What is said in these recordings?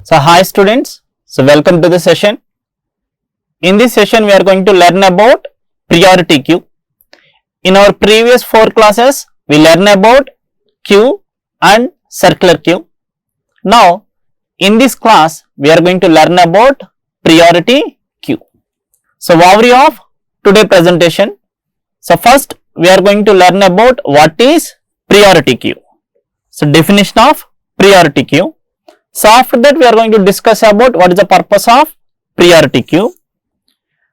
So hi students, so welcome to the session. In this session we are going to learn about priority queue. In our previous 4 classes we learn about queue and circular queue. Now in this class we are going to learn about priority queue. So overview of today's presentation. So first we are going to learn about what is priority queue. So definition of priority queue. So after that we are going to discuss about what is the purpose of priority queue.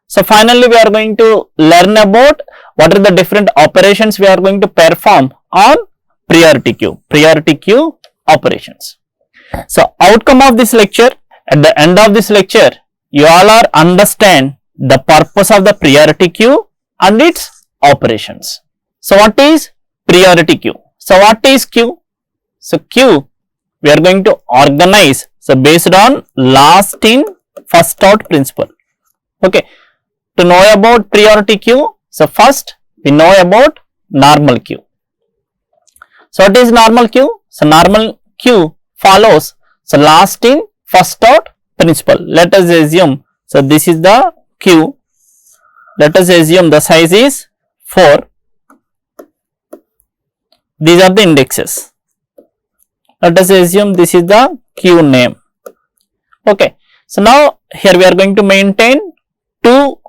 So finally we are going to learn about what are the different operations we are going to perform on priority queue operations. So outcome of this lecture, at the end of this lecture you all are understand the purpose of the priority queue and its operations. So what is priority queue? So what is queue? So queue we are going to organize, so based on last in first out principle. Okay, to know about priority queue, so first we know about normal queue. So what is normal queue? So normal queue follows so last in first out principle. Let us assume, so this is the queue, let us assume the size is 4, these are the indexes. Let us assume this is the queue name. Okay, so now here we are going to maintain 2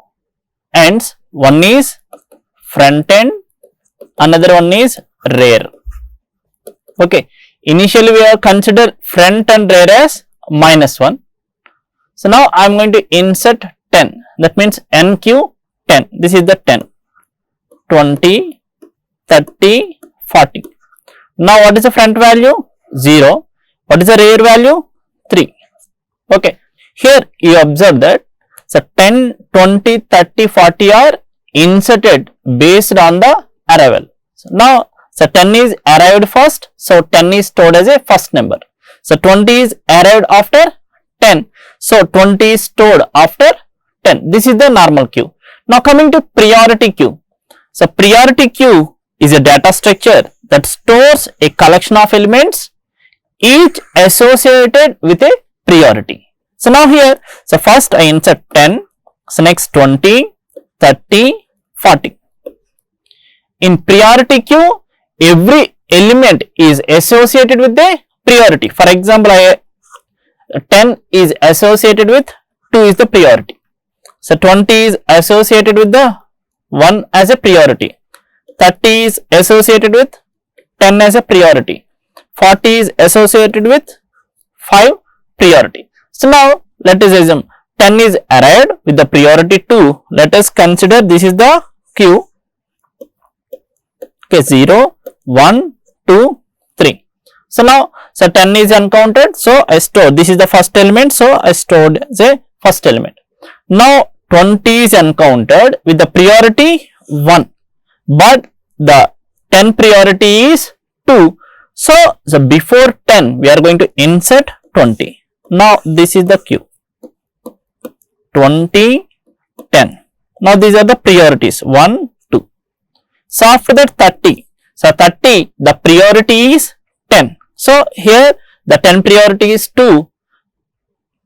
ends, one is front end, another one is rear. Okay, initially we have considered front and rear as -1. So now I am going to insert 10, that means NQ 10, this is the 10, 20, 30, 40. Now what is the front value? 0. What is the rear value? 3. Okay. Here you observe that so 10, 20, 30, 40 are inserted based on the arrival. So now so 10 is arrived first, so 10 is stored as a first number. So 20 is arrived after 10, so 20 is stored after 10. This is the normal queue. Now coming to priority queue. So priority queue is a data structure that stores a collection of elements each associated with a priority. So now here, so first I insert 10, so next 20, 30, 40. In priority queue, every element is associated with a priority. For example, 10 is associated with 2 is the priority. So 20 is associated with the 1 as a priority. 30 is associated with 10 as a priority. 40 is associated with 5 priority. So now let us assume 10 is arrived with the priority 2. Let us consider this is the queue. Okay, 0, 1, 2, 3. So now so 10 is uncounted, so I store, this is the first element, so I stored the first element. Now 20 is uncounted with the priority 1, but the 10 priority is 2. So before 10 we are going to insert 20. Now this is the queue, 20, 10. Now these are the priorities 1, 2. So after that 30. So 30 the priority is 10. So here the 10 priority is 2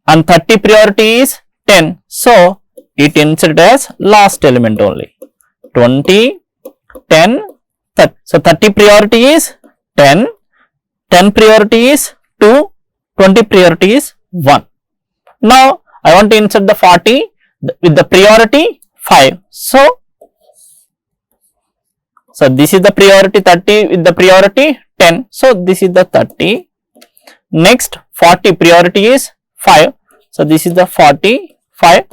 and 30 priority is 10. So it inserted as last element only, 20, 10, 30. So 30 priority is 10. 10 priority is 2, 20 priority is 1. Now I want to insert the 40 with the priority 5. So this is the priority 30 with the priority 10. So this is the 30. Next 40 priority is 5. So this is the 45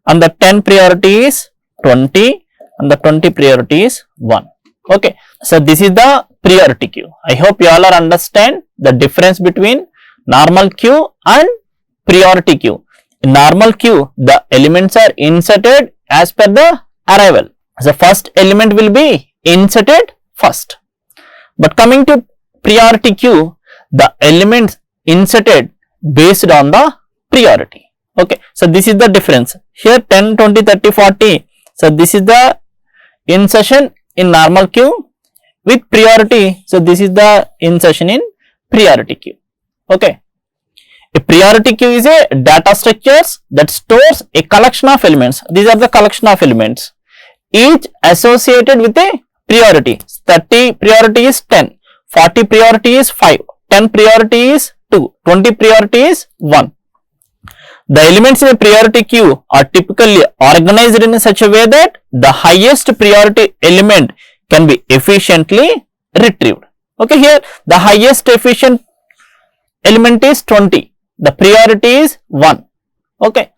and the 10 priority is 20 and the 20 priority is 1. Okay. So this is the priority queue. I hope you all are understand the difference between normal queue and priority queue. In normal queue, the elements are inserted as per the arrival. The first element will be inserted first. But coming to priority queue, the elements inserted based on the priority. Okay. So this is the difference. Here 10, 20, 30, 40. So this is the insertion in normal queue with priority. So this is the insertion in priority queue. Okay. A priority queue is a data structures that stores a collection of elements. These are the collection of elements, each associated with a priority. 30 priority is 10, 40 priority is 5, 10 priority is 2, 20 priority is 1. The elements in a priority queue are typically organized in such a way that the highest priority element can be efficiently retrieved. Okay, here the highest efficient element is 20, the priority is 1. Okay,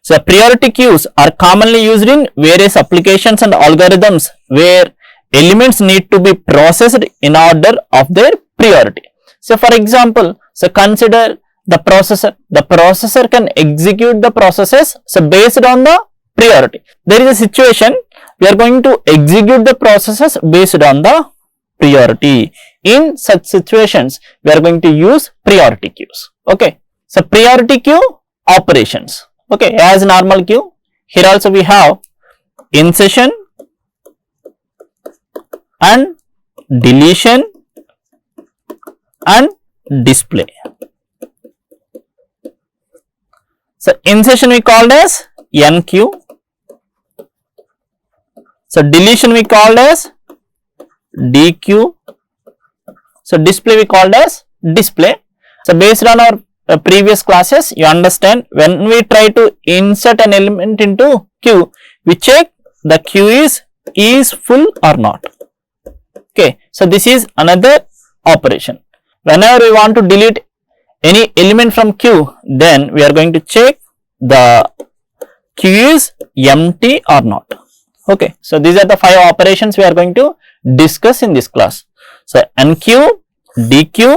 so priority queues are commonly used in various applications and algorithms where elements need to be processed in order of their priority. So for example, so consider the processor can execute the processes so based on the priority. There is a situation we are going to execute the processes based on the priority. In such situations, we are going to use priority queues. Okay, so priority queue operations. Okay, as normal queue, here also we have insertion and deletion and display. So insertion we called as NQ. So deletion we called as DQ. So display we called as display. So based on our previous classes, you understand when we try to insert an element into queue, we check the queue is full or not. Okay, so this is another operation. Whenever we want to delete any element from queue, then we are going to check the queue is empty or not. Okay, so these are the 5 operations we are going to discuss in this class. So NQ, DQ,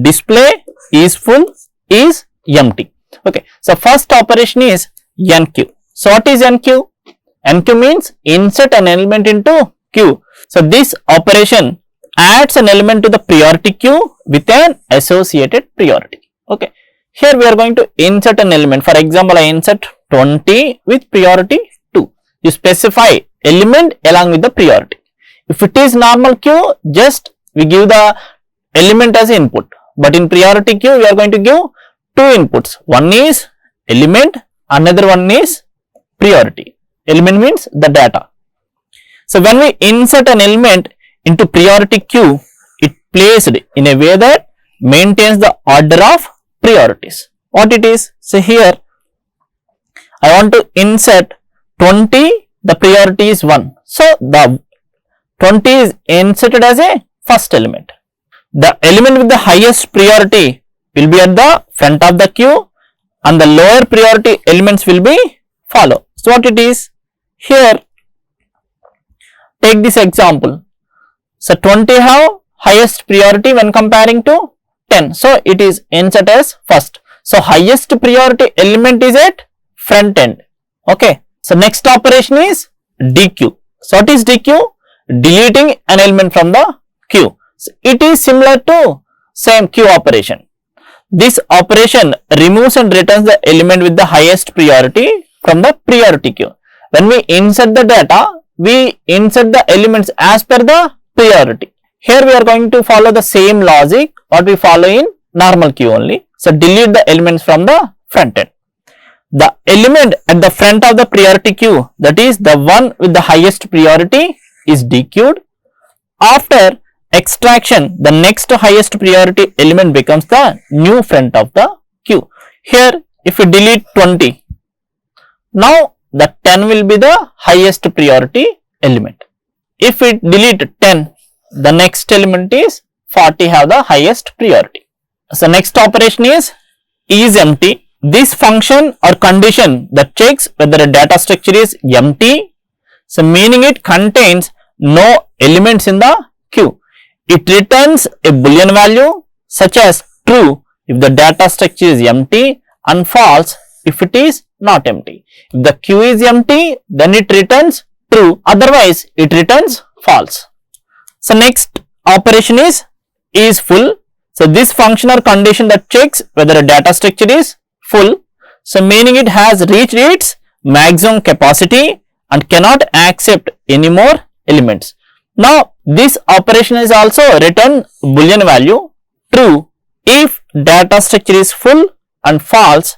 display, is full, is empty. Okay, so first operation is NQ. So what is NQ? NQ means insert an element into queue. So this operation adds an element to the priority queue with an associated priority. Okay, here we are going to insert an element. For example, I insert 20 with priority 2. You specify element along with the priority. If it is normal queue, just we give the element as input. But in priority queue, we are going to give 2 inputs. One is element, another one is priority. Element means the data. So when we insert an element into priority queue, it placed in a way that maintains the order of priorities. What it is? So here I want to insert 20, the priority is 1. So the 20 is inserted as a first element. The element with the highest priority will be at the front of the queue and the lower priority elements will be follow. So what it is? Here take this example. So 20 have highest priority when comparing to 10. So it is inserted as first. So highest priority element is at front end. Okay. So next operation is DQ. So what is DQ? Deleting an element from the queue. So it is similar to same queue operation. This operation removes and returns the element with the highest priority from the priority queue. When we insert the data, we insert the elements as per the priority. Here we are going to follow the same logic what we follow in normal queue only. So delete the elements from the front end. The element at the front of the priority queue, that is the one with the highest priority, is DQ'd. After extraction, the next highest priority element becomes the new front of the queue. Here if we delete 20, now the 10 will be the highest priority element. If we delete 10, the next element is 40 have the highest priority. So next operation is empty. This function or condition that checks whether a data structure is empty, so meaning it contains no elements in the queue. It returns a boolean value such as true if the data structure is empty and false if it is not empty. If the queue is empty, then it returns true, otherwise it returns false. So next operation is full. So this function or condition that checks whether a data structure is full, so meaning it has reached its maximum capacity and cannot accept any more elements. Now this operation is also return boolean value true if data structure is full and false,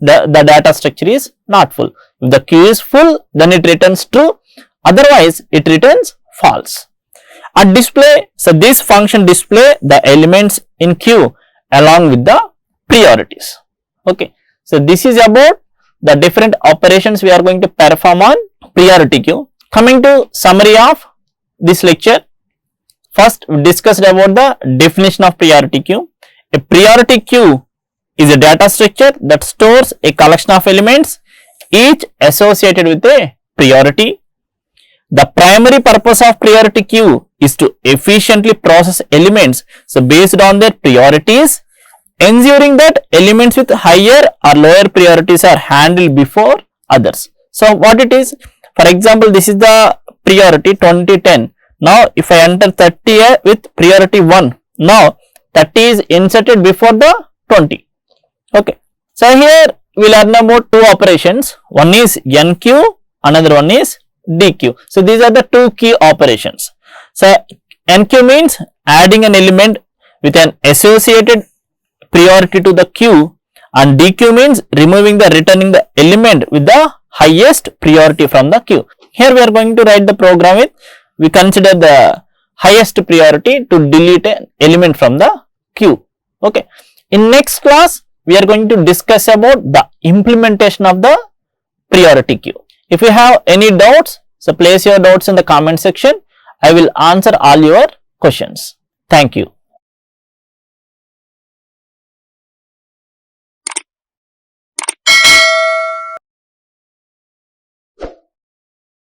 the data structure is not full. If the queue is full, then it returns true, otherwise it returns false. At display, so this function display the elements in queue along with the priorities. Okay, so this is about the different operations we are going to perform on priority queue. Coming to summary of this lecture, first we discussed about the definition of priority queue. A priority queue is a data structure that stores a collection of elements, each associated with a priority. The primary purpose of priority queue is to efficiently process elements, so based on their priorities, ensuring that elements with higher or lower priorities are handled before others. So what it is, for example, this is the priority 2010. Now if I enter 30 with priority 1, now 30 is inserted before the 20. Okay, so here we learn about two operations. One is NQ, another one is DQ. So these are the two key operations. So NQ means adding an element with an associated priority to the queue, and DQ means removing the returning the element with the highest priority from the queue. Here we are going to write the program with, we consider the highest priority to delete an element from the queue. Okay, in next class we are going to discuss about the implementation of the priority queue. If you have any doubts, so place your doubts in the comment section. I will answer all your questions. Thank you.